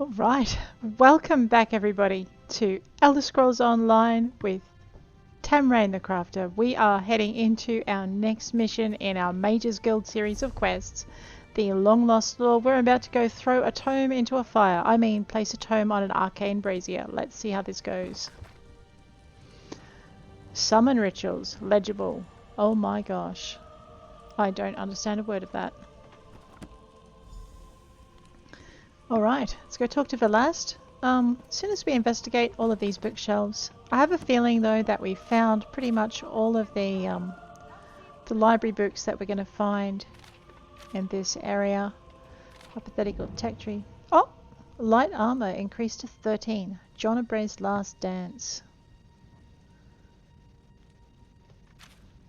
Alright, welcome back everybody to Elder Scrolls Online with Tamrain the Crafter. We are heading into our next mission in our Mages Guild series of quests, the Long Lost Lore. We're about to go throw a tome into a fire. I mean, place a tome on an arcane brazier. Let's see how this goes. Summon rituals, legible. Oh my gosh. I don't understand a word of that. Alright, let's go talk to Velast. As soon as we investigate all of these bookshelves, I have a feeling though that we found pretty much all of the library books that we're going to find in this area. Hypothetical tech tree. Oh! Light armor increased to 13. John O'Bray's Last Dance.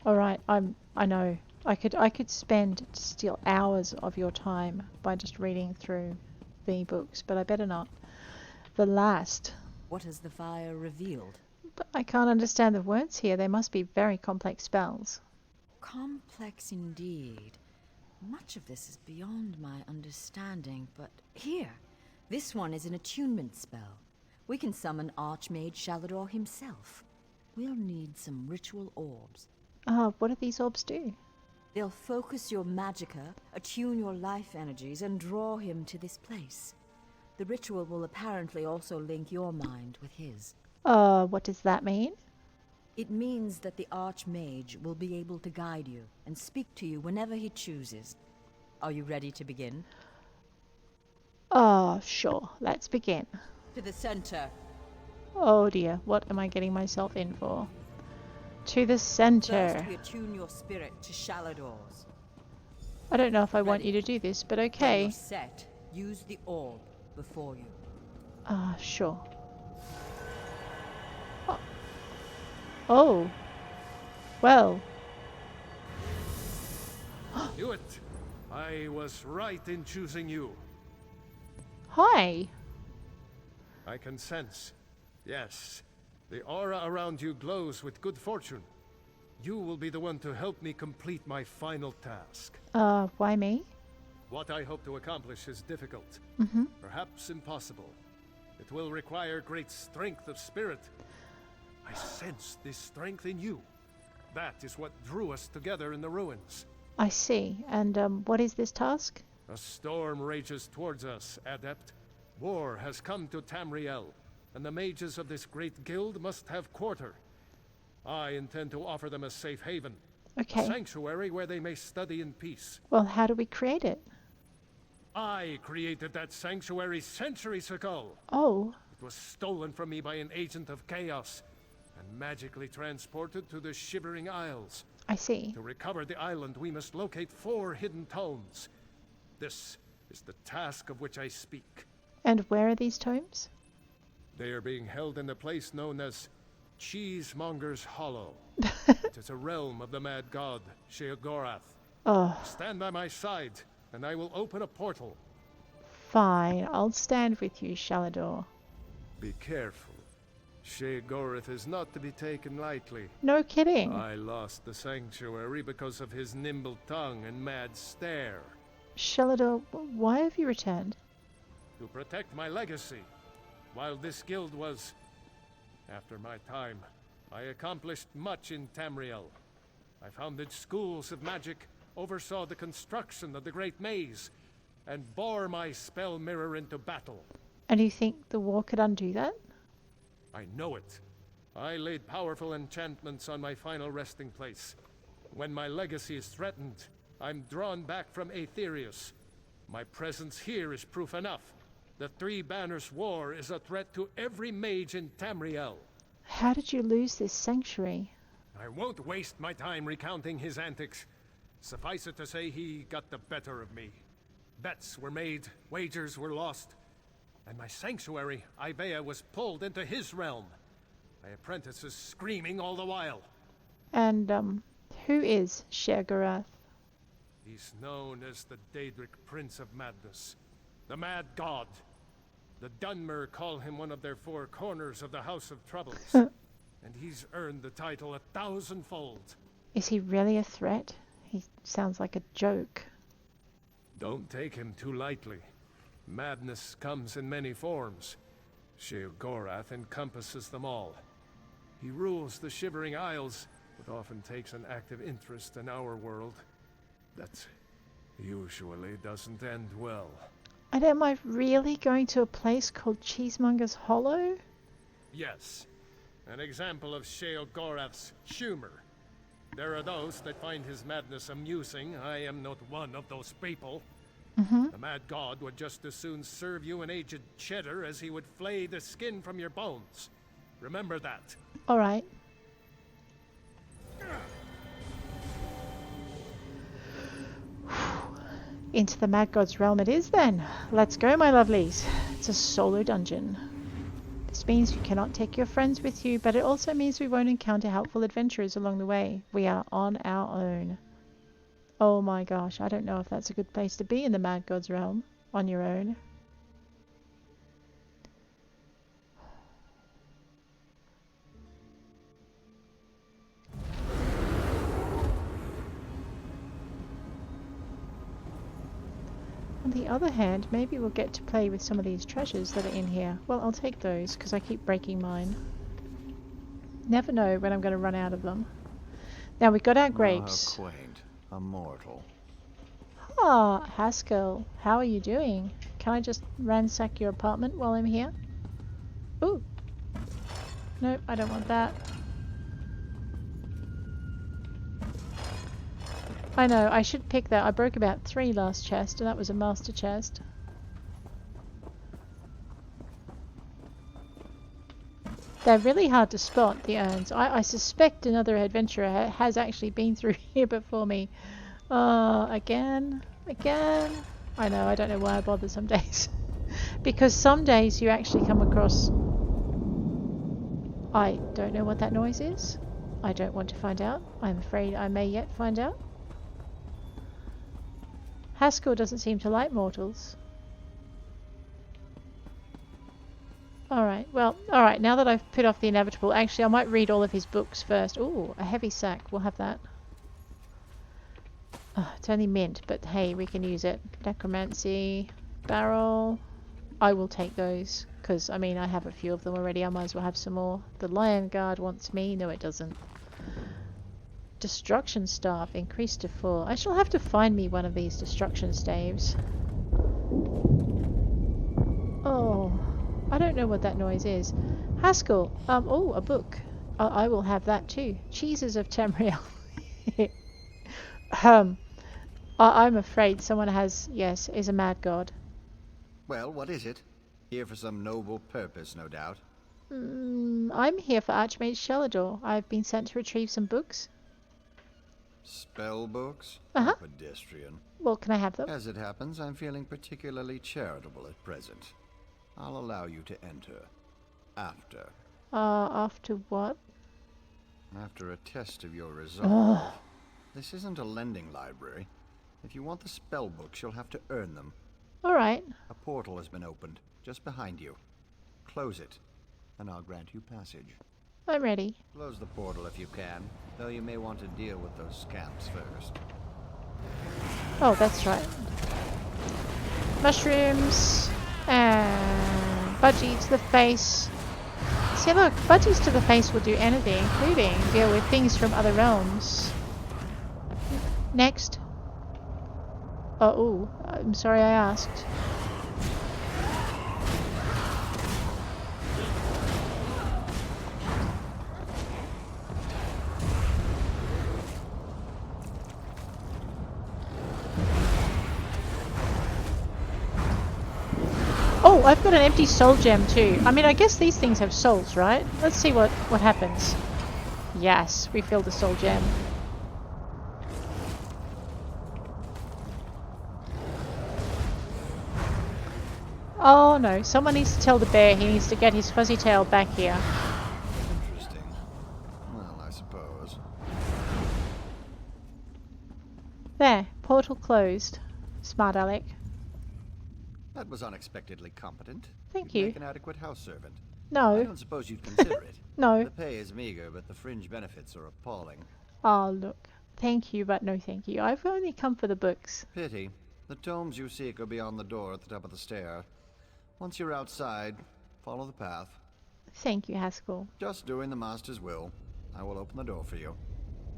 Alright, I know. I could spend still hours of your time by just reading through the books, but I better not. The last. What has the fire revealed? But I can't understand the words here. They must be very complex spells. Complex indeed. Much of this is beyond my understanding, but here, this one is an attunement spell. We can summon Arch-Mage Shalidor himself. We'll need some ritual orbs. What do these orbs do? They'll focus your magicka, attune your life energies, and draw him to this place. The ritual will apparently also link your mind with his. What does that mean? It means that the Arch-Mage will be able to guide you and speak to you whenever he chooses. Are you ready to begin? Sure. Let's begin. To the center. Oh dear, what am I getting myself in for? To the center. First we attune your spirit to Shalidor's. I don't know if I want you to do this, but When okay. you're set, use the orb before you. Sure. Oh. Well. Knew it. I was right in choosing you. Hi. I can sense. Yes. The aura around you glows with good fortune. You will be the one to help me complete my final task. Why me? What I hope to accomplish is difficult. Perhaps impossible. It will require great strength of spirit. I sense this strength in you. That is what drew us together in the ruins. I see. And, what is this task? A storm rages towards us, Adept. War has come to Tamriel, and the mages of this great guild must have quarter. I intend to offer them a safe haven. Okay. A sanctuary where they may study in peace. Well, how do we create it? I created that sanctuary centuries ago. Oh. It was stolen from me by an agent of chaos and magically transported to the Shivering Isles. I see. To recover the island, we must locate 4 hidden tomes. This is the task of which I speak. And where are these tomes? They are being held in a place known as Cheesemonger's Hollow. It is a realm of the mad god, Sheogorath. Oh. Stand by my side, and I will open a portal. Fine. I'll stand with you, Shalidor. Be careful. Sheogorath is not to be taken lightly. No kidding. I lost the sanctuary because of his nimble tongue and mad stare. Shalidor, why have you returned? To protect my legacy. While this guild was... After my time, I accomplished much in Tamriel. I founded schools of magic, oversaw the construction of the Great Maze, and bore my spell mirror into battle. And you think the war could undo that? I know it. I laid powerful enchantments on my final resting place. When my legacy is threatened, I'm drawn back from Aetherius. My presence here is proof enough. The Three Banners War is a threat to every mage in Tamriel. How did you lose this sanctuary? I won't waste my time recounting his antics. Suffice it to say he got the better of me. Bets were made, wagers were lost, and my sanctuary, Ibea, was pulled into his realm. My apprentices screaming all the while. And, who is Sheogorath? He's known as the Daedric Prince of Madness. The Mad God. The Dunmer call him one of their 4 corners of the House of Troubles. And he's earned the title 1,000-fold. Is he really a threat? He sounds like a joke. Don't take him too lightly. Madness comes in many forms. Sheogorath encompasses them all. He rules the Shivering Isles, but often takes an active interest in our world. That usually doesn't end well. And am I really going to a place called Cheesemonger's Hollow? Yes, an example of Sheogorath's humor. There are those that find his madness amusing. I am not one of those people. The mad god would just as soon serve you an aged cheddar as he would flay the skin from your bones. Remember that. Alright. Into the Mad God's realm it is then. Let's go, my lovelies. It's a solo dungeon. This means you cannot take your friends with you, but it also means we won't encounter helpful adventurers along the way. We are on our own. Oh my gosh, I don't know if that's a good place to be in the Mad God's realm. On your own. On the other hand, maybe we'll get to play with some of these treasures that are in here. Well, I'll take those, because I keep breaking mine. Never know when I'm going to run out of them. Now, we got our grapes. How quaint. A mortal. Ah, Haskell, how are you doing? Can I just ransack your apartment while I'm here? Ooh. Nope, I don't want that. I know, I should pick that. I broke about 3 last chest, and that was a master chest. They're really hard to spot, the urns. I suspect another adventurer has actually been through here before me. Again? I know, I don't know why I bother some days. Because some days you actually come across... I don't know what that noise is. I don't want to find out. I'm afraid I may yet find out. Haskell doesn't seem to like mortals. Alright, well, alright, now that I've put off the inevitable, actually I might read all of his books first. Ooh, a heavy sack, we'll have that. It's only mint, but hey, we can use it. Necromancy, barrel. I will take those, because, I mean, I have a few of them already. I might as well have some more. The Lion Guard wants me. No, it doesn't. Destruction Staff, increased to 4. I shall have to find me one of these destruction staves. Oh, I don't know what that noise is. Haskell, oh, a book. I will have that too. Cheeses of Tamrain. I'm afraid someone has, yes, is a mad god. Well, what is it? Here for some noble purpose, no doubt. I'm here for Arch-Mage Shalidor. I've been sent to retrieve some books. Spell books? Uh-huh. Pedestrian. Well, can I have them? As it happens, I'm feeling particularly charitable at present. I'll allow you to enter. After. After what? After a test of your resolve. This isn't a lending library. If you want the spell books, you'll have to earn them. Alright. A portal has been opened, just behind you. Close it, and I'll grant you passage. I'm ready. Close the portal if you can, though you may want to deal with those scamps first. Oh, that's right. Mushrooms. And budgie to the face. See, look, budgies to the face will do anything, including deal with things from other realms. Next. Oh, ooh, I'm sorry I asked. Oh, I've got an empty soul gem too. I mean, I guess these things have souls, right? Let's see what happens. Yes, we filled the soul gem. Oh no, someone needs to tell the bear he needs to get his fuzzy tail back here. Interesting. Well, I suppose. There, portal closed. Smart Alec. That was unexpectedly competent. Thank You'd you. make an adequate house servant. I No. don't suppose you'd consider it. No. The pay is meager, but the fringe benefits are appalling. Oh, look. Thank you, but no thank you. I've only come for the books. Pity. The tomes you seek are beyond the door at the top of the stair. Once you're outside, follow the path. Thank you, Haskell. Just doing the Master's will. I will open the door for you.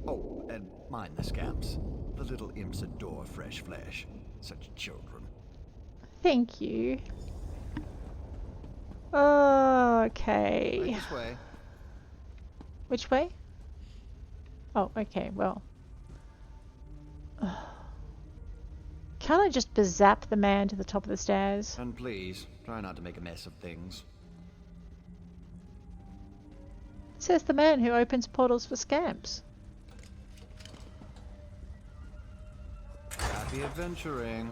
Oh, and mind the scamps. The little imps adore fresh flesh. Such children. Thank you. Okay. Right this way. Which way? Oh, okay, well. Can't I just bazap the man to the top of the stairs? And please, try not to make a mess of things. It says the man who opens portals for scamps. Happy adventuring.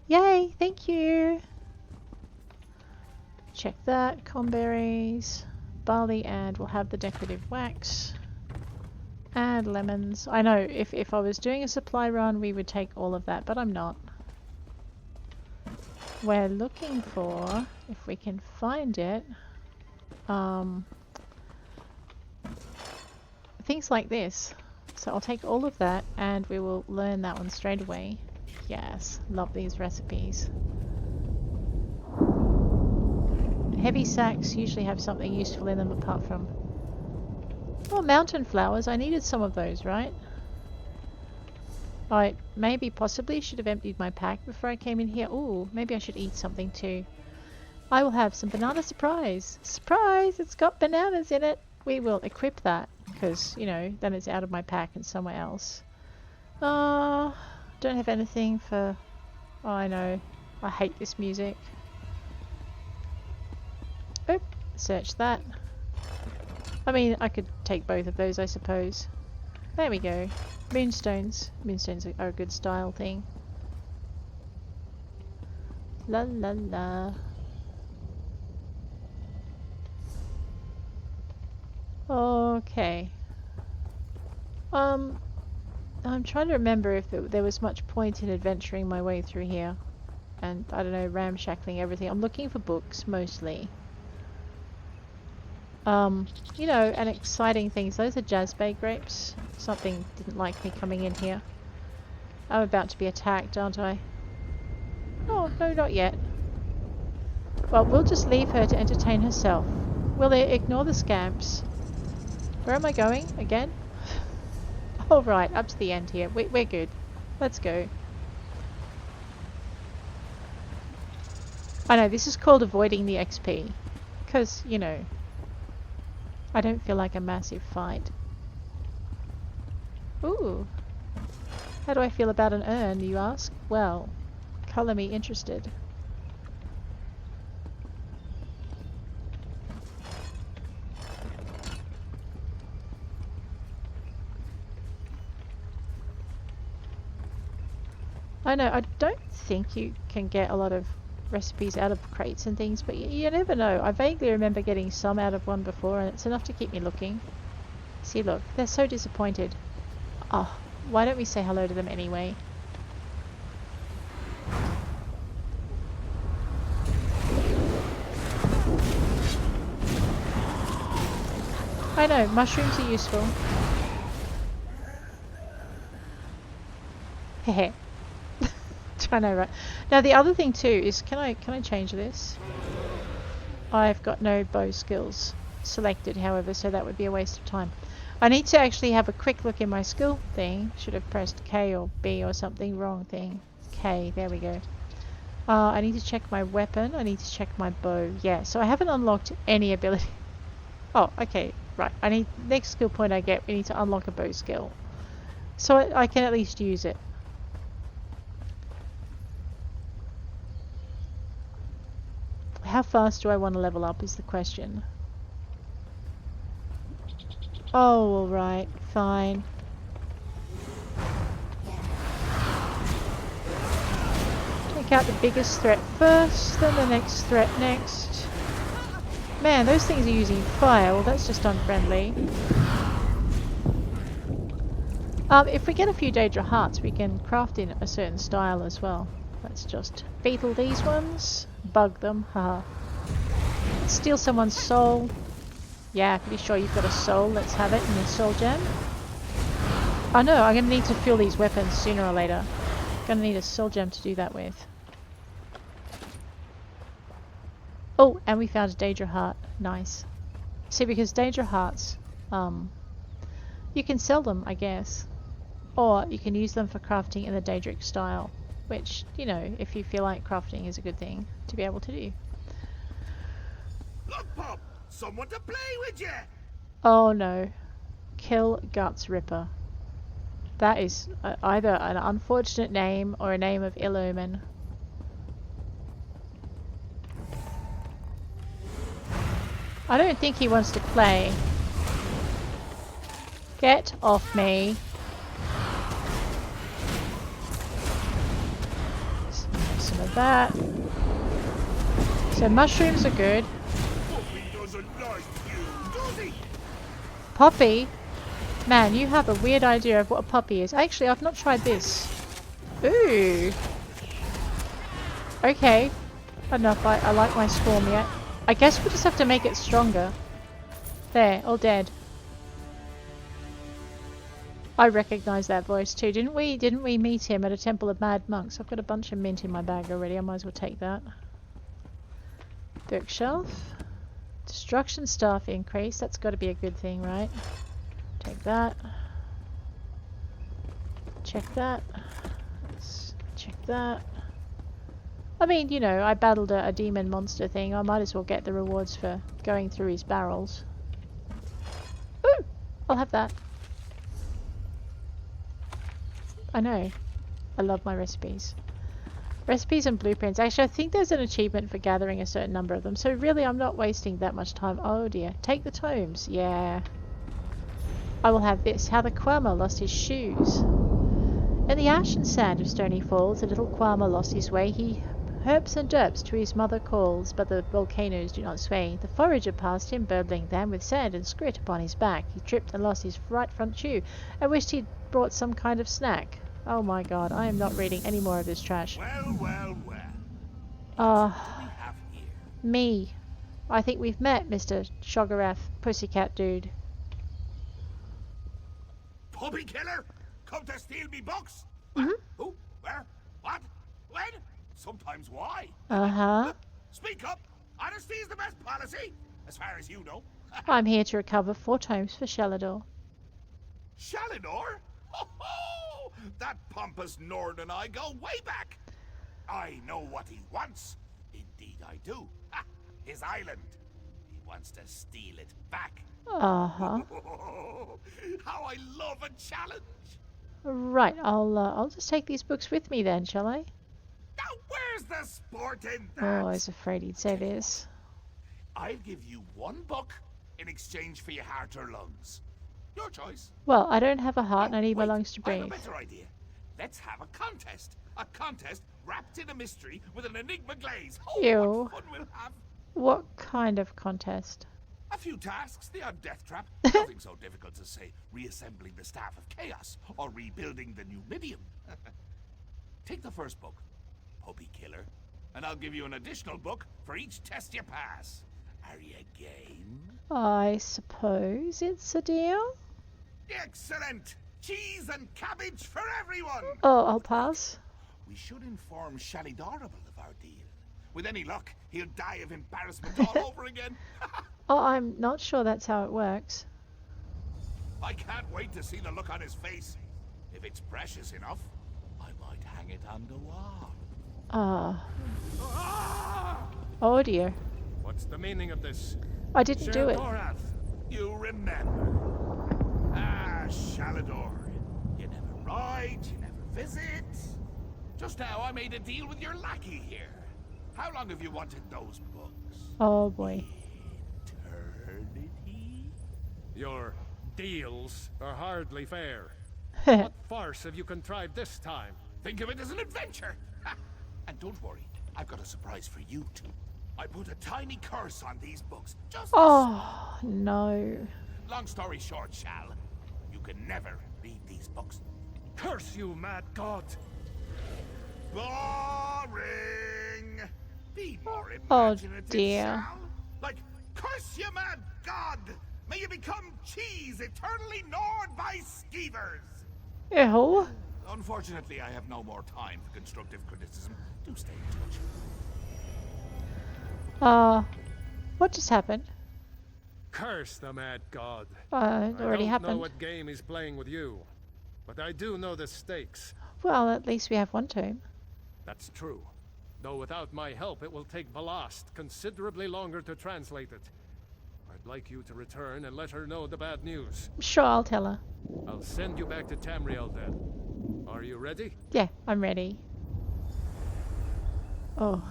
Yay, thank you. Check that. Comberries, barley, and we'll have the decorative wax. And lemons. I know, if I was doing a supply run, we would take all of that, but I'm not. We're looking for, if we can find it, things like this. So I'll take all of that, and we will learn that one straight away. Yes, love these recipes. Heavy sacks usually have something useful in them apart from... Oh, mountain flowers. I needed some of those, right? I maybe possibly should have emptied my pack before I came in here. Ooh, maybe I should eat something too. I will have some banana surprise. Surprise! It's got bananas in it. We will equip that because, you know, then it's out of my pack and somewhere else. Don't have anything for... Oh, I know. I hate this music. Oop, search that. I mean, I could take both of those, I suppose. There we go. Moonstones. Moonstones are a good style thing. La la la. Okay. I'm trying to remember if there was much point in adventuring my way through here. And, I don't know, ramshackling everything. I'm looking for books, mostly. You know, and exciting things. Those are Jazbay grapes. Something didn't like me coming in here. I'm about to be attacked, aren't I? Oh, no, not yet. Well, we'll just leave her to entertain herself. We'll ignore the scamps. Where am I going? Again? All right, up to the end here. We're good. Let's go. I know, this is called avoiding the XP. Because, you know... I don't feel like a massive fight. Ooh. How do I feel about an urn, you ask? Well, colour me interested. I know, I don't think you can get a lot of recipes out of crates and things, but you never know. I vaguely remember getting some out of one before, and it's enough to keep me looking. See, look, they're so disappointed. Oh, why don't we say hello to them anyway? I know, mushrooms are useful. Hehe. I know, right? Now the other thing too is, can I change this? I've got no bow skills selected, however, so that would be a waste of time. I need to actually have a quick look in my skill thing. Should have pressed K or B or something. Wrong thing. K. There we go. I need to check my weapon. I need to check my bow. Yeah. So I haven't unlocked any ability. Oh, okay. Right. I need next skill point I get. We need to unlock a bow skill, so I can at least use it. How fast do I want to level up is the question. Oh, alright, fine. Take out the biggest threat first, then the next threat next. Man, those things are using fire. Well, that's just unfriendly. If we get a few Daedra hearts, we can craft in a certain style as well. Let's just beetle these ones. Bug them, haha. Steal someone's soul. Yeah, pretty sure you've got a soul. Let's have it in the soul gem. Oh no, I'm going to need to fill these weapons sooner or later. Gonna need a soul gem to do that with. Oh, and we found a Daedra heart. Nice. See, because Daedra hearts, you can sell them, I guess. Or you can use them for crafting in the Daedric style. Which, you know, if you feel like crafting is a good thing to be able to do. Look, Pop! Someone to play with you! Oh no. Kill Guts Ripper. That is either an unfortunate name or a name of ill omen. I don't think he wants to play. Get off me. Some of that. So mushrooms are good. Puppy doesn't like you, does he? Poppy? Man, you have a weird idea of what a poppy is. Actually, I've not tried this. Ooh. Okay. Enough. I like my swarm yet. I guess we'll just have to make it stronger. There, all dead. I recognise that voice too. Didn't we meet him at a temple of mad monks? I've got a bunch of mint in my bag already. I might as well take that. Bookshelf. Destruction staff increase. That's got to be a good thing, right? Take that. Check that. Let's check that. I mean, you know, I battled a demon monster thing. I might as well get the rewards for going through his barrels. Ooh! I'll have that. I know. I love my recipes. Recipes and blueprints. Actually, I think there's an achievement for gathering a certain number of them. So really, I'm not wasting that much time. Oh dear. Take the tomes. Yeah. I will have this. How the Quama lost his shoes. In the ash and sand of Stony Falls, the little Quama lost his way. He herps and derps to his mother calls, but the volcanoes do not sway. The forager passed him, burbling then, with sand and scrit upon his back. He tripped and lost his right front shoe, and wished he'd brought some kind of snack. Oh my god, I am not reading any more of this trash. Well, well, well. Ah, What do we have here? me. I think we've met, Mr. Sheogorath, pussycat dude. Puppy killer? Come to steal me books? Mhm. Who? Where? What? When? Sometimes why? Uh-huh. Speak up! Honesty is the best policy, as far as you know. I'm here to recover 4 tomes for Shalidor. Shalidor? Ho ho! That pompous Nord and I go way back. I know what he wants. Indeed I do. Ha! His island. He wants to steal it back. Uh-huh. How I love a challenge. Right, I'll just take these books with me then, shall I? Now where's the sport in that? Oh, I was afraid he'd say this. I'll give you 1 book in exchange for your heart or lungs. Your choice. Well, I don't have a heart and I need my Wait, lungs to I have breathe. a better idea. Let's have a contest. A contest wrapped in a mystery with an enigma glaze. Oh, Ew. what fun we'll have. What kind of contest? A few tasks, the odd death trap. Nothing so difficult as, say, reassembling the Staff of Chaos or rebuilding the Numidium. Take the first book, Puppy Killer, and I'll give you an additional book for each test you pass. Are you game? I suppose it's a deal? Excellent! Cheese and cabbage for everyone! Oh, I'll pass. We should inform Shalidor of our deal. With any luck, he'll die of embarrassment all over again. Oh, I'm not sure that's how it works. I can't wait to see the look on his face. If it's precious enough, I might hang it on the wall. Ah! Oh dear. What's the meaning of this? I didn't do it. Sheogorath, you remember. Ah, Shalidor. You never ride, you never visit. Just now I made a deal with your lackey here. How long have you wanted those books? Oh boy. Eternity? Your deals are hardly fair. What farce have you contrived this time? Think of it as an adventure. Ha! And don't worry, I've got a surprise for you too. I put a tiny curse on these books, just Oh no. Long story short, Shal, you can never read these books. Curse you, mad god! Boring! Be more Oh, imaginative, dear. Shal. Like, curse you, mad god! May you become cheese eternally gnawed by skeevers! Ew. Unfortunately, I have no more time for constructive criticism. Do stay in touch. What just happened? Curse the mad god. It I already don't know happened. what game he's playing with you, but I do know the stakes. Well, at least we have one tomb. That's true. Though without my help, it will take Velast considerably longer to translate it. I'd like you to return and let her know the bad news. Sure, I'll tell her. I'll send you back to Tamriel then. Are you ready? Yeah, I'm ready. Oh,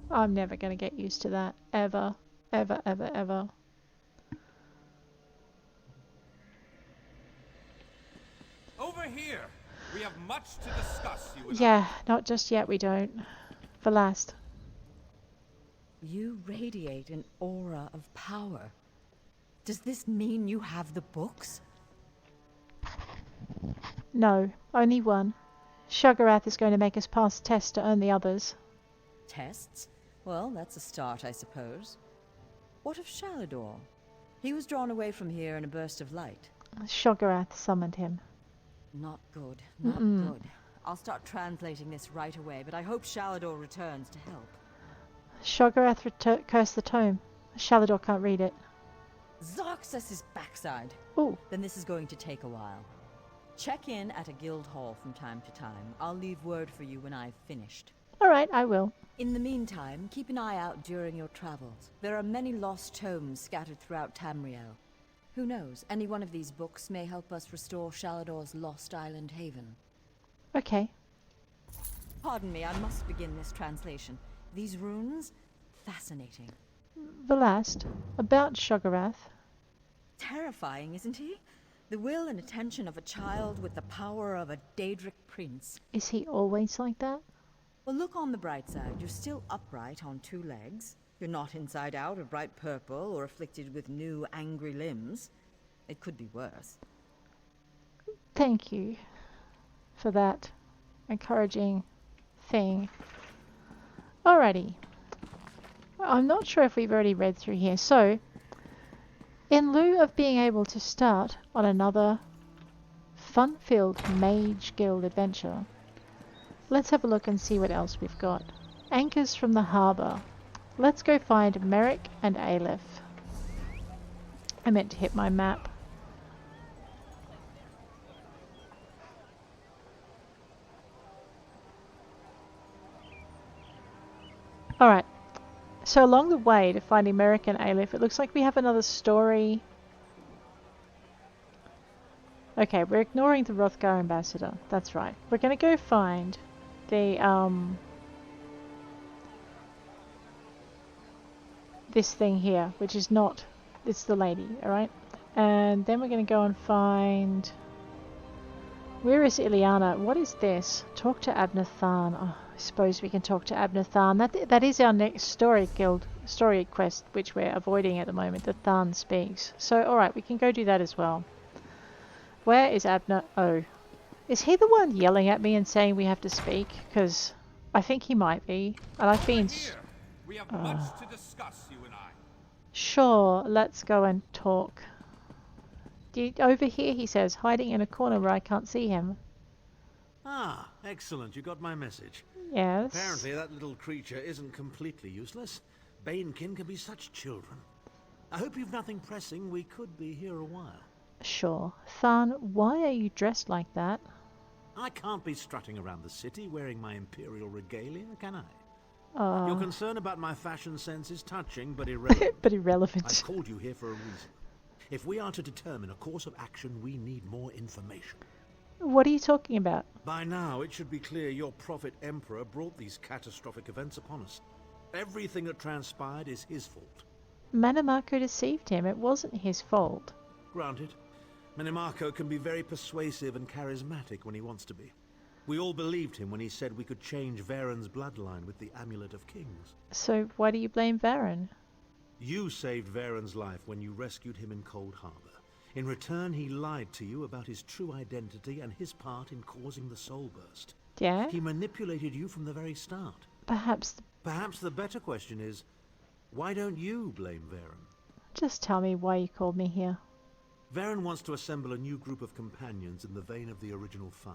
I'm never going to get used to that. Ever. Ever, ever, ever. Over here! We have much to discuss, you and Yeah, not just yet, we don't. For last. You radiate an aura of power. Does this mean you have the books? No, only one. Sheogorath is going to make us pass tests to earn the others. Tests? Well, that's a start, I suppose. What of Shalidor? He was drawn away from here in a burst of light. Sheogorath summoned him. Not good, not good. I'll start translating this right away, but I hope Shalidor returns to help. Sheogorath cursed the tome. Shalidor can't read it. Zarxus' backside. Ooh. Then this is going to take a while. Check in at a guild hall from time to time. I'll leave word for you when I've finished. Alright, I will. In the meantime, keep an eye out during your travels. There are many lost tomes scattered throughout Tamriel. Who knows, any one of these books may help us restore Shalidor's lost island haven. Okay. Pardon me, I must begin this translation. These runes? Fascinating. The last. About Sheogorath. Terrifying, isn't he? The will and attention of a child with the power of a Daedric prince. Is he always like that? Well, look on the bright side. You're still upright on two legs. You're not inside out or bright purple or afflicted with new angry limbs. It could be worse. Thank you for that encouraging thing. Alrighty. I'm not sure if we've already read through here. So, in lieu of being able to start on another fun-filled Mage Guild adventure, let's have a look and see what else we've got. Anchors from the harbour. Let's go find Merrick and Aleph. I meant to hit my map. Alright, so along the way to finding Merrick and Aleph, it looks like we have another story. Okay, we're ignoring the Rothgar ambassador. That's right. We're going to go find the, this thing here, which is not, it's the lady, alright? And then we're going to go and find, where is Ileana? What is this? Talk to Abner Tharn. Oh, I suppose we can talk to Abner Tharn. That is our next story quest, which we're avoiding at the moment, the Tharn Speaks. So, alright, we can go do that as well. Where is Abner? Oh. Is he the one yelling at me and saying we have to speak? Because I think he might be. And I've been... we have much to discuss, you and I. Sure, let's go and talk. Over here, he says, hiding in a corner where I can't see him. Ah, excellent. You got my message. Yes. Apparently that little creature isn't completely useless. Banekin can be such children. I hope you've nothing pressing. We could be here a while. Sure. Tharn, why are you dressed like that? I can't be strutting around the city wearing my imperial regalia, can I? Your concern about my fashion sense is touching, but irrelevant. But irrelevant. I've called you here for a reason. If we are to determine a course of action, we need more information. What are you talking about? By now, it should be clear your prophet Emperor brought these catastrophic events upon us. Everything that transpired is his fault. Manamako deceived him. It wasn't his fault. Granted. Manamako can be very persuasive and charismatic when he wants to be. We all believed him when he said we could change Varen's bloodline with the Amulet of Kings. So why do you blame Varen? You saved Varen's life when you rescued him in Cold Harbor. In return, he lied to you about his true identity and his part in causing the Soul Burst. Yeah? He manipulated you from the very start. Perhaps the better question is, why don't you blame Varen? just tell me why you called me here. Varen wants to assemble a new group of companions in the vein of the original five.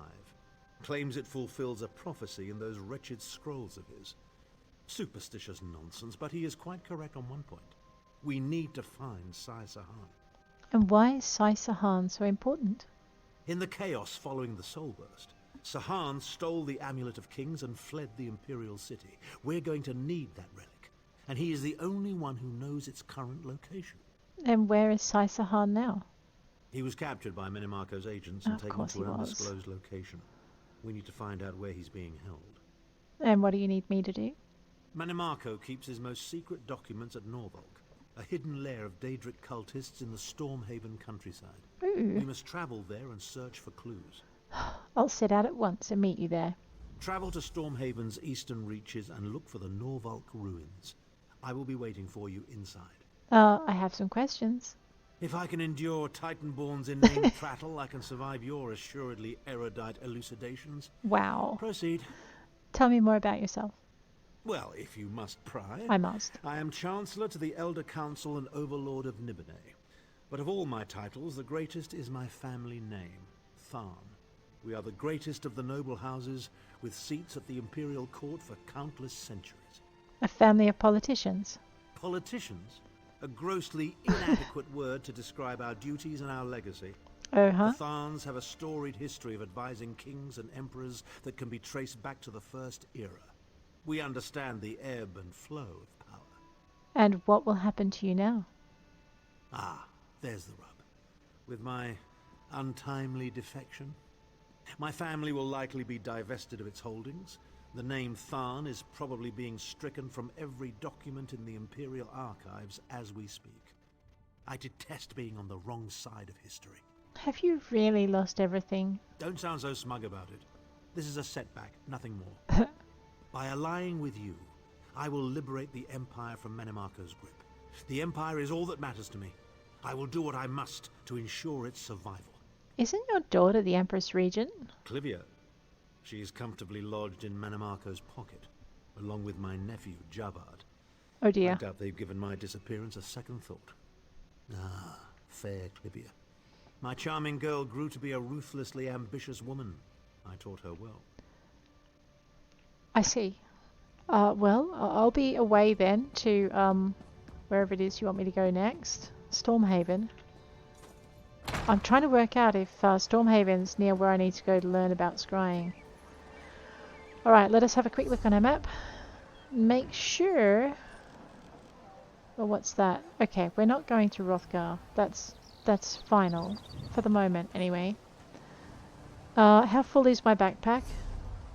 Claims it fulfills a prophecy in those wretched scrolls of his. Superstitious nonsense, but he is quite correct on one point. We need to find Sai Sahan. And why is Sai Sahan so important? In the chaos following the Soul Burst, Sahan stole the Amulet of Kings and fled the Imperial City. We're going to need that relic, and he is the only one who knows its current location. And where is Sai Sahan now? He was captured by Minimarco's agents and Of taken course to he an was. undisclosed location. We need to find out where he's being held. And what do you need me to do? Minimarco keeps his most secret documents at Norvalk, a hidden lair of Daedric cultists in the Stormhaven countryside. Ooh. We must travel there and search for clues. I'll set out at once and meet you there. Travel to Stormhaven's eastern reaches and look for the Norvalk ruins. I will be waiting for you inside. I have some questions. If I can endure Titanborn's inane prattle, I can survive your assuredly erudite elucidations. Wow. Proceed. Tell me more about yourself. Well, if you must pry. I must. I am Chancellor to the Elder Council and Overlord of Nibene. But of all my titles, the greatest is my family name, Tharn. We are the greatest of the noble houses, with seats at the Imperial Court for countless centuries. A family of politicians. Politicians? A grossly inadequate word to describe our duties and our legacy. Uh-huh. The Tharns have a storied history of advising kings and emperors that can be traced back to the First Era. We understand the ebb and flow of power. And what will happen to you now? Ah, there's the rub. With my untimely defection, my family will likely be divested of its holdings. The name Tharn is probably being stricken from every document in the Imperial Archives as we speak. I detest being on the wrong side of history. Have you really lost everything? Don't sound so smug about it. This is a setback, nothing more. By allying with you, I will liberate the Empire from Minimarco's grip. The Empire is all that matters to me. I will do what I must to ensure its survival. Isn't your daughter the Empress Regent? Clivia. She is comfortably lodged in Minimarco's pocket, along with my nephew, Jabard. Oh dear. I doubt they've given my disappearance a second thought. Ah, fair Clivia. My charming girl grew to be a ruthlessly ambitious woman. I taught her well. I see. Well, I'll be away then to wherever it is you want me to go next. Stormhaven. I'm trying to work out if Stormhaven's near where I need to go to learn about scrying. Alright, let us have a quick look on our map. Make sure... Well, what's that? Okay, we're not going to Rothgar. That's final. For the moment, anyway. How full is my backpack?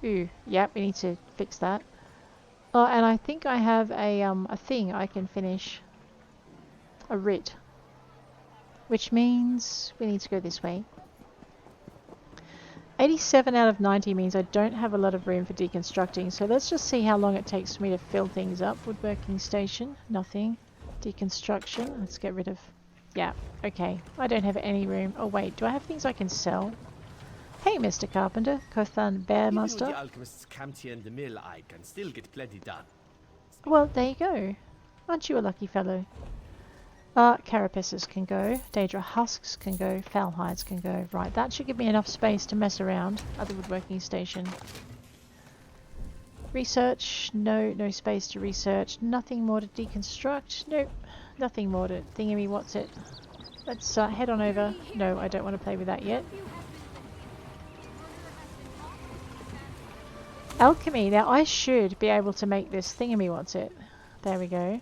Ooh, yep, we need to fix that. Oh, and I think I have a thing I can finish. A writ. Which means we need to go this way. 87 out of 90 means I don't have a lot of room for deconstructing, so let's just see how long it takes for me to fill things up. Woodworking station, nothing. Deconstruction, let's get rid of... Yeah, okay. I don't have any room. Oh wait, do I have things I can sell? Hey, Mr. Carpenter, Kothan Bearmaster. The alchemists camped here in the mill, I can still get plenty done. Well, there you go. Aren't you a lucky fellow? Carapaces can go, Daedra husks can go, foul hides can go. Right, that should give me enough space to mess around at the woodworking station. Research, no space to research. Nothing more to deconstruct. Nope, nothing more to thingy what's it. Let's head on over. No, I don't want to play with that yet. Alchemy, now I should be able to make this thingy what's it. There we go.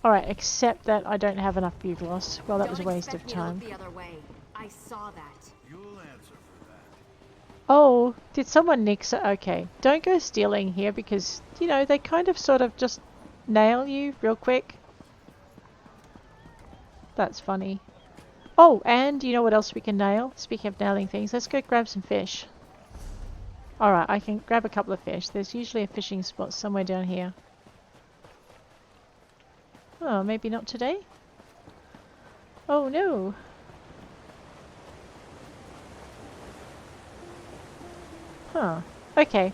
Alright, except that I don't have enough bugloss. Well, that was a waste of time. The other way. I saw that. You'll answer for that. Oh, did someone nick so? Okay, don't go stealing here because, you know, they kind of sort of just nail you real quick. That's funny. Oh, and you know what else we can nail? Speaking of nailing things, let's go grab some fish. Alright, I can grab a couple of fish. There's usually a fishing spot somewhere down here. Oh, maybe not today? Oh no! Huh. Okay.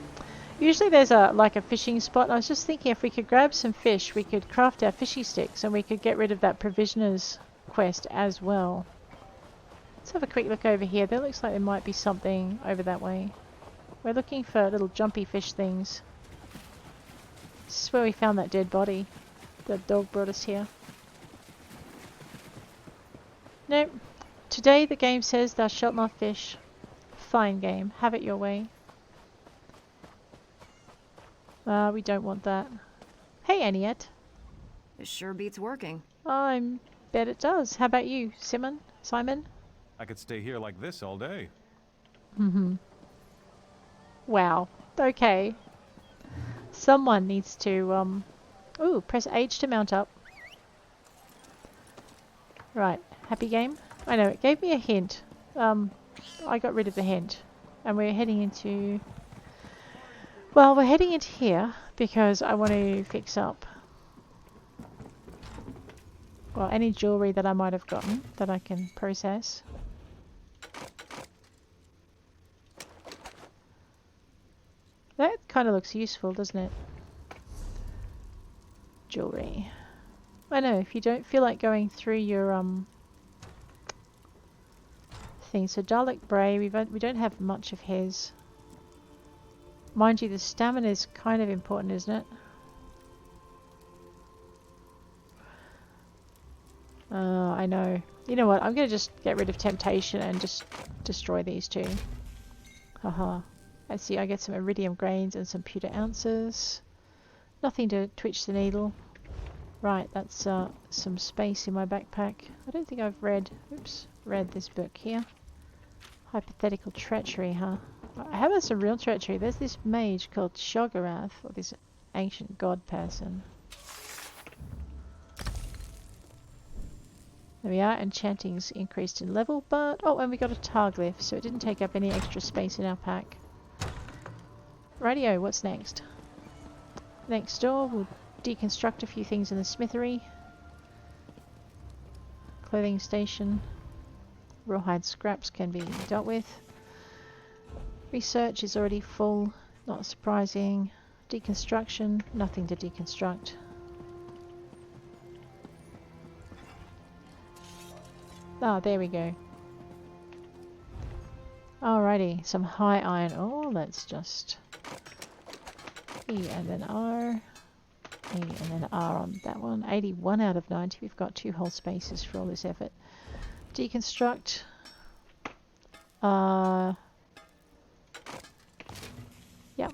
Usually there's like a fishing spot. I was just thinking if we could grab some fish, we could craft our fishy sticks and we could get rid of that provisioner's quest as well. Let's have a quick look over here. There looks like there might be something over that way. We're looking for little jumpy fish things. This is where we found that dead body. The dog brought us here. Nope. Today the game says thou shalt not fish. Fine game. Have it your way. We don't want that. Hey, Aniette. It sure beats working. I bet it does. How about you, Simon? Simon? I could stay here like this all day. Wow. Okay. Someone needs to, Ooh, press H to mount up. Right. Happy game? I know, it gave me a hint. I got rid of the hint. And we're heading into... Well, we're heading into here because I want to fix up... Well, any jewellery that I might have gotten that I can process. That kind of looks useful, doesn't it? Jewellery. I know, if you don't feel like going through your thing. So Dalek Bray, we don't have much of his. Mind you, the stamina is kind of important, isn't it? I know. You know what? I'm going to just get rid of temptation and just destroy these two. Haha. I see. I get some iridium grains and some pewter ounces. Nothing to twitch the needle. Right, that's some space in my backpack. I don't think I've read this book here. Hypothetical treachery, huh? How about some real treachery? There's this mage called Sheogorath, or this ancient god person. There we are, enchanting's increased in level, but... Oh, and we got a Targlyph, so it didn't take up any extra space in our pack. Rightio, what's next? Next door, we'll deconstruct a few things in the smithery. Clothing station. Rawhide scraps can be dealt with. Research is already full, not surprising. Deconstruction, nothing to deconstruct. Ah, there we go. Alrighty, some high iron ore. Let's just E and then R. E and then R on that one. 81 out of 90. We've got 2 whole spaces for all this effort. Deconstruct. Yep.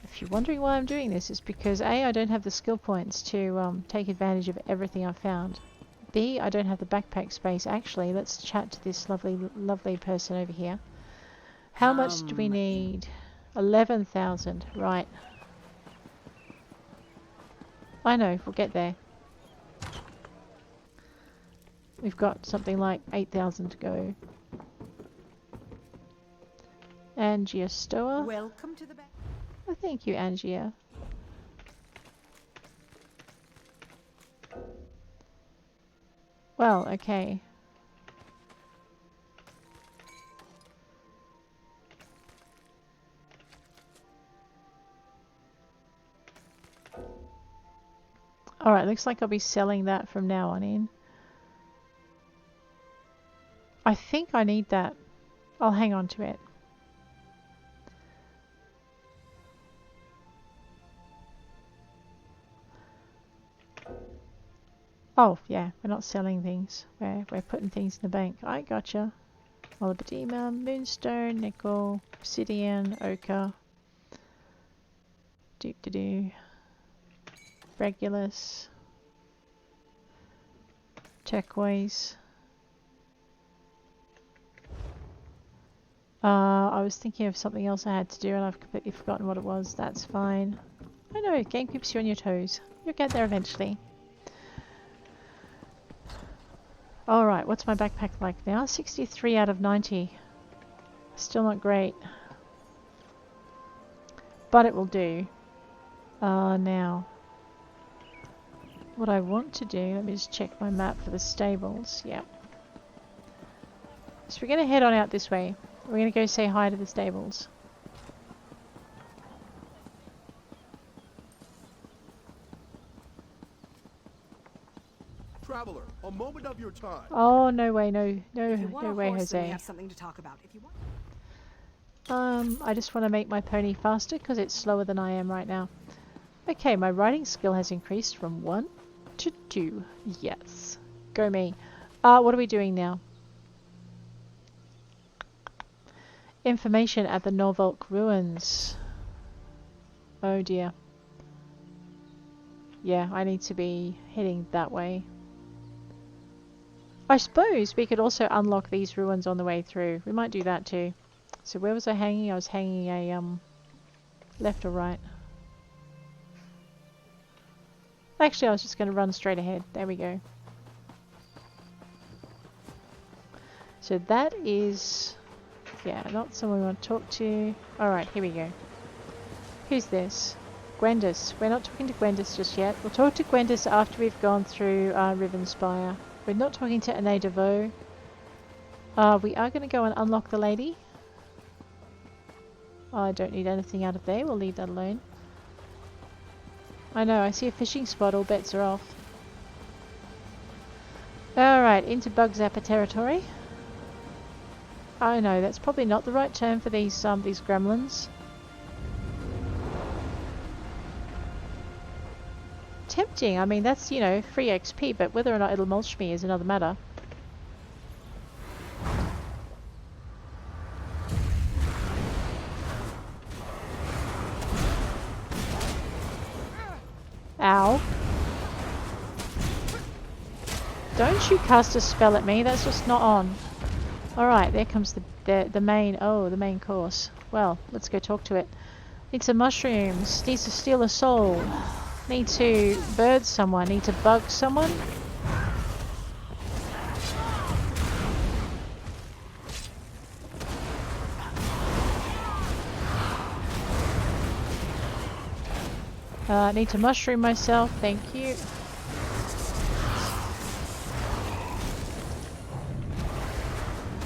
If you're wondering why I'm doing this, it's because A, I don't have the skill points to take advantage of everything I've found. B, I don't have the backpack space. Actually, let's chat to this lovely person over here. How much do we need? 11,000. Right. I know, we'll get there. We've got something like 8,000 to go. Angia Stoa. Welcome to the back. Oh, thank you, Angia. Well, okay. Alright, looks like I'll be selling that from now on in. I think I need that. I'll hang on to it. Oh, yeah, we're not selling things. We're putting things in the bank. I gotcha. Molybdenum, moonstone, nickel, obsidian, ochre. Doop-de-doo. Regulus. Turquoise. I was thinking of something else I had to do and I've completely forgotten what it was. That's fine. I know, game keeps you on your toes. You'll get there eventually. Alright, what's my backpack like now? 63 out of 90. Still not great. But it will do. Now, what I want to do, let me just check my map for the stables. Yep. So we're going to head on out this way. We're going to go say hi to the stables. Traveler, a moment of your time. Oh, no way, no If you want no a way, horse, then we Jose. have something to talk about. If you want. I just want to make my pony faster because it's slower than I am right now. Okay, my riding skill has increased from 1 to 2. Yes. Go me. What are we doing now? Information at the Norfolk Ruins. Oh dear. Yeah, I need to be heading that way. I suppose we could also unlock these ruins on the way through. We might do that too. So where was I hanging? I was hanging a left or right. Actually, I was just going to run straight ahead. There we go. So that is, yeah, not someone we want to talk to. Alright, here we go. Who's this? Gwendis. We're not talking to Gwendis just yet. We'll talk to Gwendis after we've gone through Rivenspire. We're not talking to Ane DeVoe. We are going to go and unlock the lady. I don't need anything out of there. We'll leave that alone. I know, I see a fishing spot. All bets are off. Alright, into Bug Zapper territory. I know, that's probably not the right term for these gremlins. Tempting, I mean, that's, you know, free XP, but whether or not it'll mulch me is another matter. Ow. Don't you cast a spell at me, that's just not on. Alright, there comes the main, the main course. Well, let's go talk to it. Need some mushrooms, needs to steal a soul. Need to bird someone, need to bug someone. Need to mushroom myself, thank you.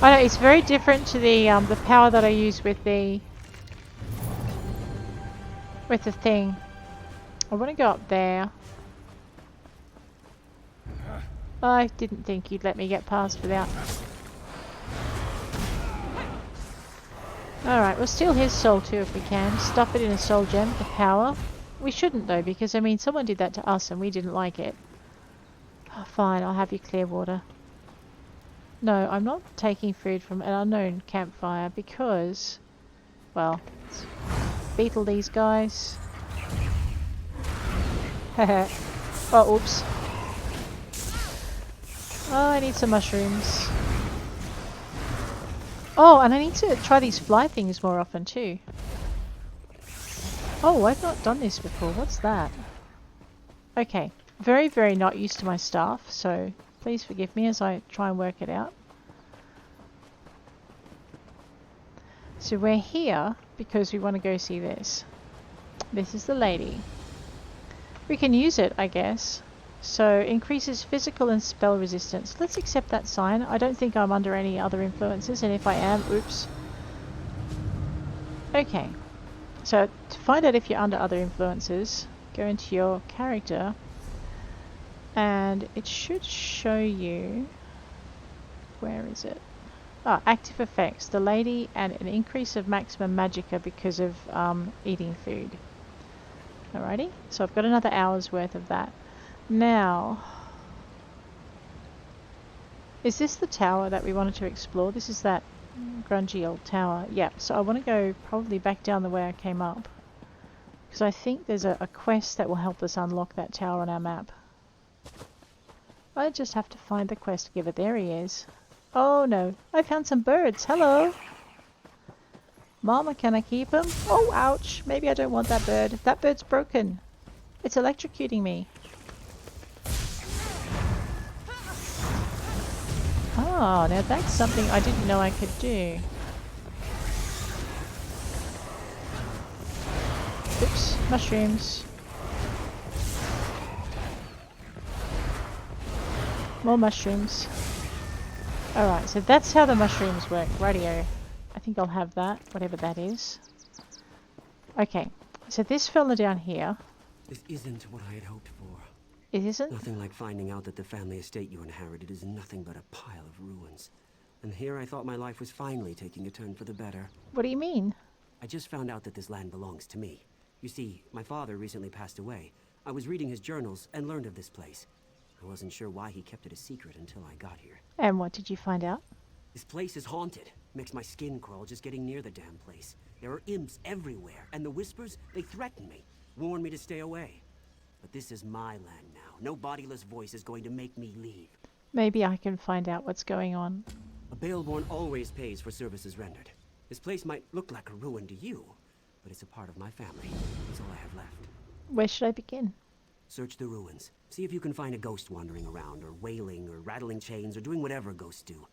I know, it's very different to the power that I use with the thing. I want to go up there. I didn't think you'd let me get past without. Alright, we'll steal his soul too if we can. Stuff it in a soul gem for power. We shouldn't though, because I mean someone did that to us and we didn't like it. Oh, fine, I'll have you clear water. No, I'm not taking food from an unknown campfire because, well, let's beetle these guys. Oh, oops. Oh, I need some mushrooms. Oh, and I need to try these fly things more often too. Oh, I've not done this before. What's that? Okay. Very, very not used to my staff, so please forgive me as I try and work it out. So we're here because we want to go see this. This is the lady. We can use it, I guess. So, increases physical and spell resistance. Let's accept that sign. I don't think I'm under any other influences, and if I am, oops. Okay. So, to find out if you're under other influences, go into your character, and it should show you... Where is it? Ah, active effects. The lady and an increase of maximum magicka because of eating food. Alrighty, so I've got another hour's worth of that. Now, is this the tower that we wanted to explore? This is that grungy old tower. Yeah, so I want to go probably back down the way I came up. Because I think there's a quest that will help us unlock that tower on our map. I just have to find the quest giver. There he is. Oh no, I found some birds. Hello! Mama, can I keep him? Oh, ouch! Maybe I don't want that bird. That bird's broken. It's electrocuting me. Oh, now that's something I didn't know I could do. Oops, mushrooms. More mushrooms. Alright, so that's how the mushrooms work. Rightio. I think I'll have that, whatever that is. Okay, so this fella down here. This isn't what I had hoped for. It isn't? Nothing like finding out that the family estate you inherited is nothing but a pile of ruins. And here I thought my life was finally taking a turn for the better. What do you mean? I just found out that this land belongs to me. You see, my father recently passed away. I was reading his journals and learned of this place. I wasn't sure why he kept it a secret until I got here. And what did you find out? This place is haunted. Makes my skin crawl just getting near the damn place. There are imps everywhere, and the whispers, they threaten me, warn me to stay away. But this is my land now. No bodiless voice is going to make me leave. Maybe I can find out what's going on. A Baelborne always pays for services rendered. This place might look like a ruin to you, but it's a part of my family. It's all I have left. Where should I begin? Search the ruins. See if you can find a ghost wandering around, or wailing, or rattling chains, or doing whatever ghosts do.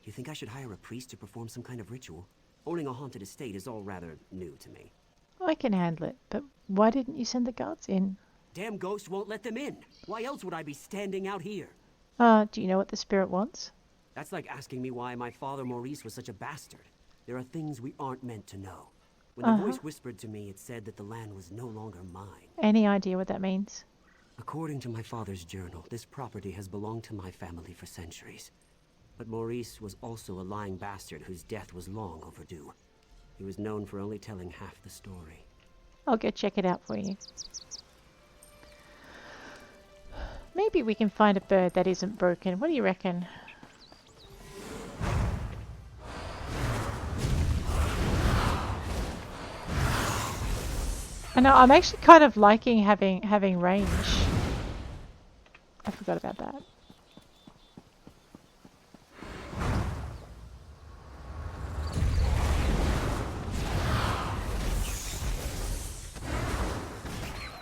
You think I should hire a priest to perform some kind of ritual? Owning a haunted estate is all rather new to me. I can handle it, but why didn't you send the guards in? Damn ghost won't let them in. Why else would I be standing out here? Do you know what the spirit wants? That's like asking me why my father Maurice was such a bastard. There are things we aren't meant to know. When the voice whispered to me, it said that the land was no longer mine. Any idea what that means? According to my father's journal, this property has belonged to my family for centuries. But Maurice was also a lying bastard whose death was long overdue. He was known for only telling half the story. I'll go check it out for you. Maybe we can find a bird that isn't broken. What do you reckon? I know, I'm actually kind of liking having range. I forgot about that.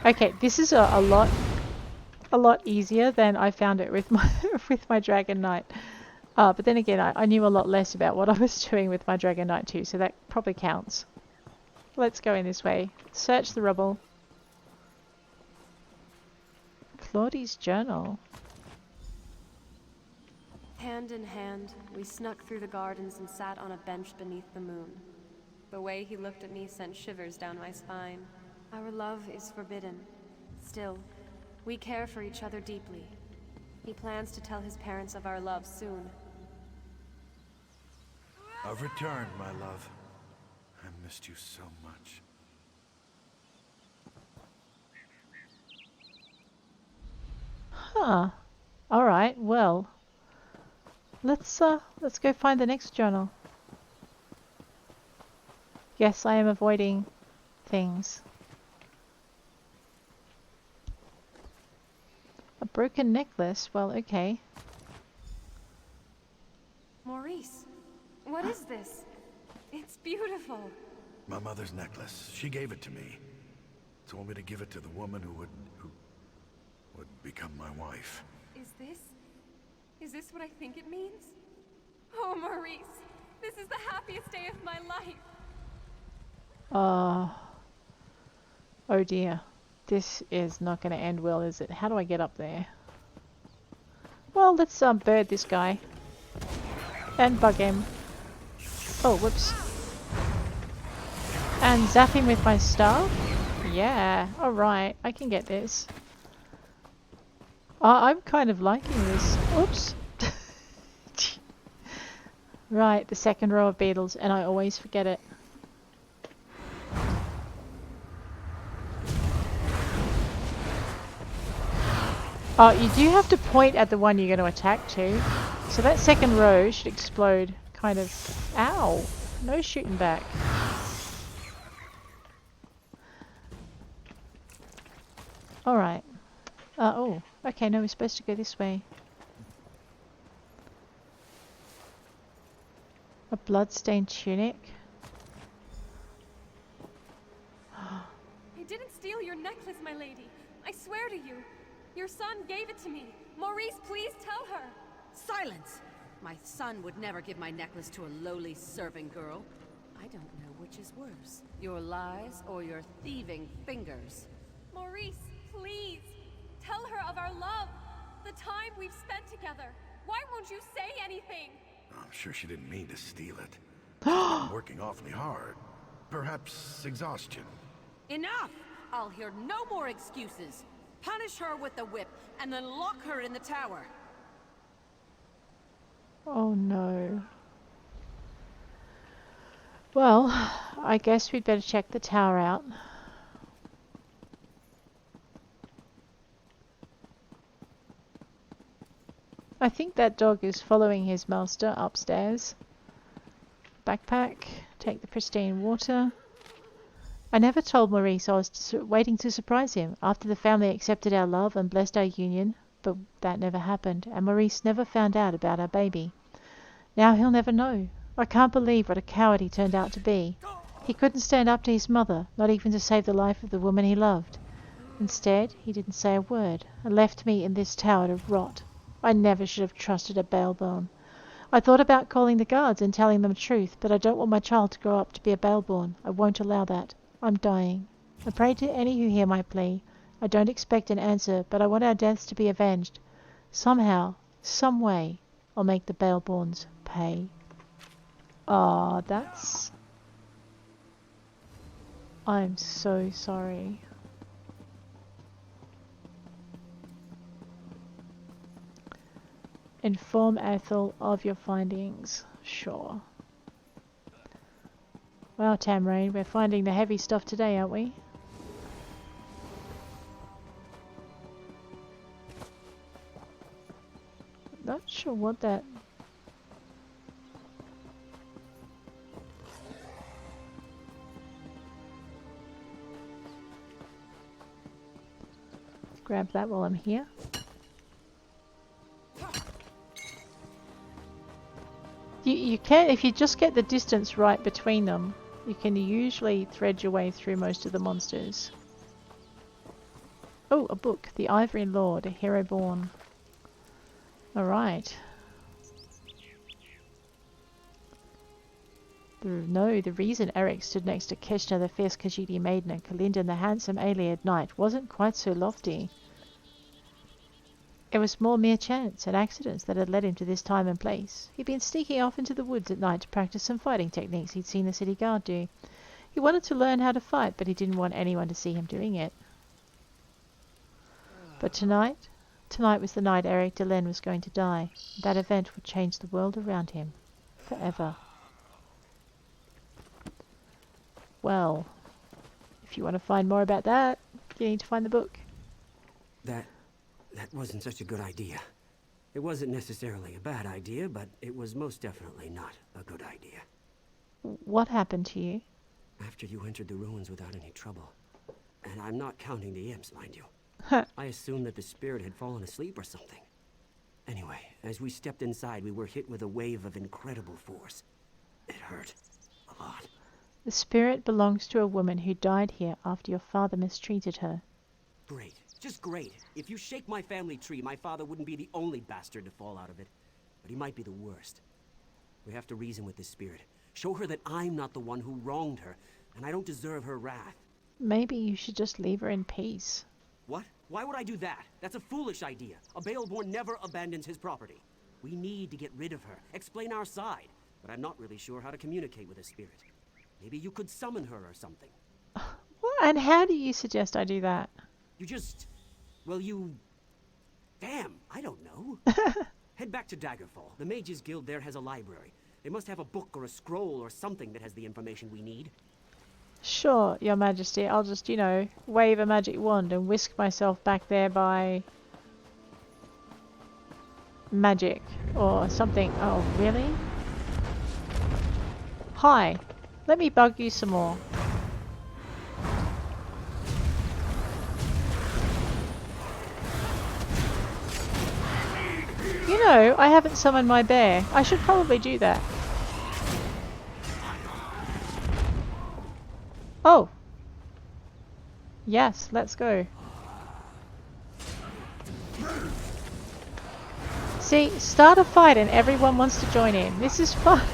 Okay, this is a lot easier than I found it with my with my Dragon Knight. But then again, I knew a lot less about what I was doing with my Dragon Knight too, so that probably counts. Let's go in this way. Search the rubble. Claudie's journal. Hand in hand, we snuck through the gardens and sat on a bench beneath the moon. The way he looked at me sent shivers down my spine. Our love is forbidden. Still, we care for each other deeply. He plans to tell his parents of our love soon. I've returned, my love. I missed you so much. Huh. Alright, well. Let's go find the next journal. Yes, I am avoiding things. A broken necklace? Well, okay. Maurice, what is this? It's beautiful. My mother's necklace. She gave it to me. Told me to give it to the woman who would become my wife. Is this what I think it means? Oh, Maurice, this is the happiest day of my life. Oh dear. This is not going to end well, is it? How do I get up there? Well, let's bird this guy. And bug him. Oh, whoops. And zap him with my staff? Yeah, alright, I can get this. I'm kind of liking this. Oops. Right, the second row of beetles, and I always forget it. Oh, you do have to point at the one you're going to attack to. So that second row should explode kind of... Ow! No shooting back. Alright. Oh, okay, no, we're supposed to go this way. A bloodstained tunic. I didn't steal your necklace, my lady. I swear to you. Your son gave it to me. Maurice, please tell her. Silence! My son would never give my necklace to a lowly serving girl. I don't know which is worse, your lies or your thieving fingers. Maurice, please. Tell her of our love. The time we've spent together. Why won't you say anything? I'm sure she didn't mean to steal it. She's been working awfully hard. Perhaps exhaustion. Enough! I'll hear no more excuses. Punish her with the whip, and then lock her in the tower. Oh no. Well, I guess we'd better check the tower out. I think that dog is following his master upstairs. Backpack, take the pristine water. I never told Maurice I was waiting to surprise him after the family accepted our love and blessed our union, but that never happened, and Maurice never found out about our baby. Now he'll never know. I can't believe what a coward he turned out to be. He couldn't stand up to his mother, not even to save the life of the woman he loved. Instead, he didn't say a word, and left me in this tower to rot. I never should have trusted a Baelborne. I thought about calling the guards and telling them the truth, but I don't want my child to grow up to be a Baelborne. I won't allow that. I'm dying. I pray to any who hear my plea. I don't expect an answer, but I want our deaths to be avenged. Somehow, some way, I'll make the Baelborns pay. Ah, that's... I'm so sorry. Inform Ethel of your findings. Sure. Well, Tamrain, we're finding the heavy stuff today, aren't we? Not sure what that... Grab that while I'm here. You can, if you just get the distance right between them, you can usually thread your way through most of the monsters. Oh, a book. The Ivory Lord, a hero born. Alright. The reason Eric stood next to Keshna, the fierce Khajiit maiden, and Kalindon, the handsome Ayleid knight, wasn't quite so lofty. It was more mere chance and accidents that had led him to this time and place. He'd been sneaking off into the woods at night to practice some fighting techniques he'd seen the city guard do. He wanted to learn how to fight, but he didn't want anyone to see him doing it. But tonight was the night Eric Delenn was going to die. That event would change the world around him. Forever. Well, if you want to find more about that, you need to find the book. That wasn't such a good idea. It wasn't necessarily a bad idea, but it was most definitely not a good idea. What happened to you? After you entered the ruins without any trouble. And I'm not counting the imps, mind you. I assumed that the spirit had fallen asleep or something. Anyway, as we stepped inside, we were hit with a wave of incredible force. It hurt. A lot. The spirit belongs to a woman who died here after your father mistreated her. Great. Just great. If you shake my family tree, my father wouldn't be the only bastard to fall out of it. But he might be the worst. We have to reason with this spirit. Show her that I'm not the one who wronged her, and I don't deserve her wrath. Maybe you should just leave her in peace. What? Why would I do that? That's a foolish idea. A Baelborn never abandons his property. We need to get rid of her, explain our side. But I'm not really sure how to communicate with a spirit. Maybe you could summon her or something. What? And how do you suggest I do that? You just... well, you... Damn, I don't know. Head back to Daggerfall. The Mages Guild there has a library. They must have a book or a scroll or something that has the information we need. Sure, Your Majesty. I'll just, you know, wave a magic wand and whisk myself back there by... magic or something. Oh, really? Hi. Let me bug you some more. You know, I haven't summoned my bear. I should probably do that. Oh. Yes, let's go. See, start a fight and everyone wants to join in. This is fun.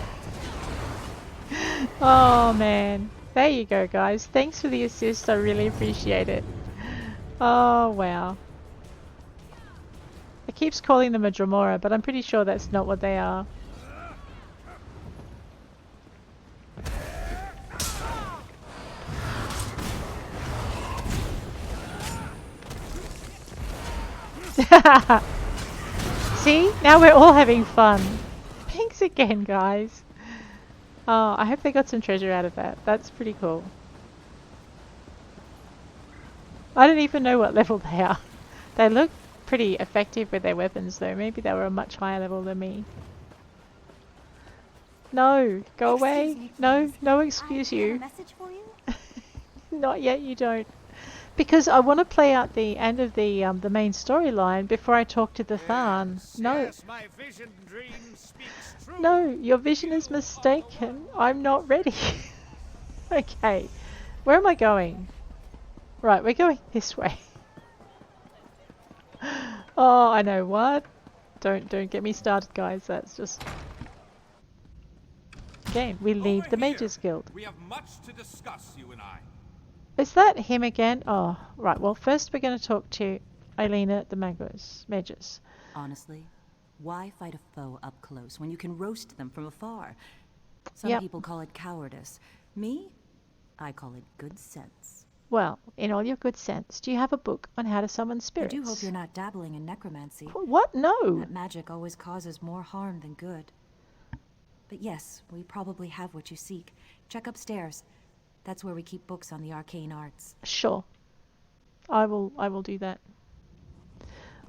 Oh man. There you go, guys. Thanks for the assist. I really appreciate it. Oh, wow. It keeps calling them a Dremora, but I'm pretty sure that's not what they are. See? Now we're all having fun. Thanks again, guys. Oh, I hope they got some treasure out of that. That's pretty cool. I don't even know what level they are. They look pretty effective with their weapons though. Maybe they were a much higher level than me. No, go away. Me, no, no excuse I have a you. message for you? Not yet, you don't. Because I want to play out the end of the main storyline before I talk to the Tharn. No. Yes, my vision dream speaks true. No, your vision is mistaken. I'm not ready. Okay. Where am I going? Right, we're going this way. Oh, I know what. Don't get me started, guys. That's just... Again, we leave the Mages Guild. We have much to discuss, you and I. Is that him again? Oh, right. Well, first we're going to talk to Elena the Magus. Honestly, why fight a foe up close when you can roast them from afar? Some people call it cowardice. Me? I call it good sense. Well, in all your good sense, do you have a book on how to summon spirits? I do hope you're not dabbling in necromancy. What? No. That magic always causes more harm than good. But yes, we probably have what you seek. Check upstairs. That's where we keep books on the arcane arts. Sure. I will do that.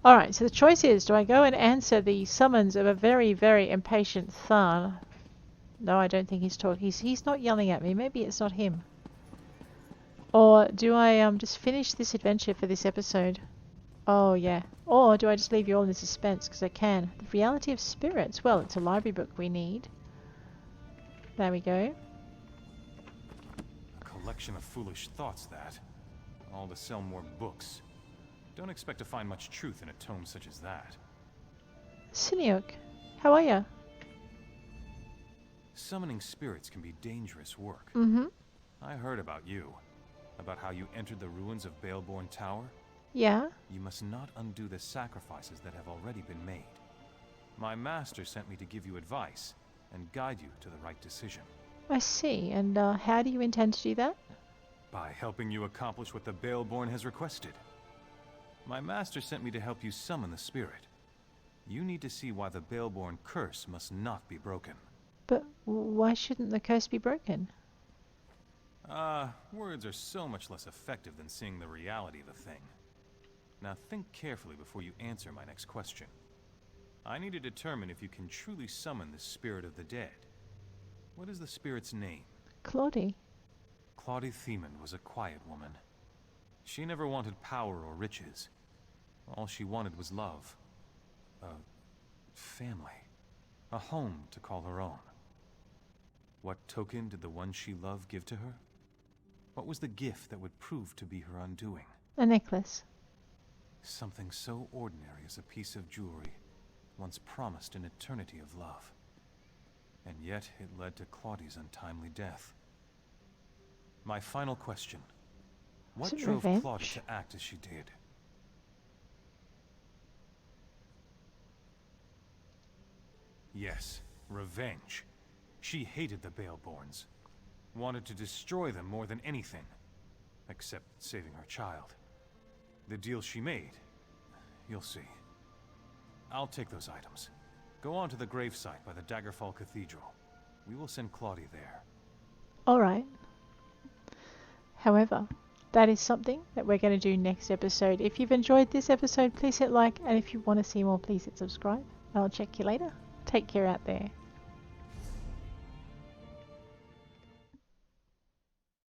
Alright, so the choice is, do I go and answer the summons of a very, very impatient Tharn? No, I don't think he's talking. He's not yelling at me. Maybe it's not him. Or do I just finish this adventure for this episode? Oh, yeah. Or do I just leave you all in suspense? Because I can. The reality of spirits. Well, it's a library book we need. There we go. A collection of foolish thoughts, that. All to sell more books. Don't expect to find much truth in a tome such as that. Siniok, how are ya? Summoning spirits can be dangerous work. Mm-hmm. I heard about you. About how you entered the ruins of Baelborne Tower. Yeah? You must not undo the sacrifices that have already been made. My master sent me to give you advice and guide you to the right decision. I see. And how do you intend to do that? By helping you accomplish what the Baelborne has requested. My master sent me to help you summon the spirit. You need to see why the Baelborne curse must not be broken. But why shouldn't the curse be broken? Words are so much less effective than seeing the reality of a thing. Now think carefully before you answer my next question. I need to determine if you can truly summon the spirit of the dead. What is the spirit's name? Claudie. Claudie Thiemann was a quiet woman. She never wanted power or riches. All she wanted was love. A family. A home to call her own. What token did the one she loved give to her? What was the gift that would prove to be her undoing? A necklace. Something so ordinary as a piece of jewelry, once promised an eternity of love. And yet it led to Claudie's untimely death. My final question. What drove Claudie to act as she did? Yes, revenge. She hated the Baelborns. Wanted to destroy them more than anything. Except saving her child. The deal she made, you'll see. I'll take those items. Go on to the gravesite by the Daggerfall Cathedral. We will send Claudie there. Alright. However, that is something that we're going to do next episode. If you've enjoyed this episode, please hit like, and if you want to see more, please hit subscribe. I'll check you later. Take care out there.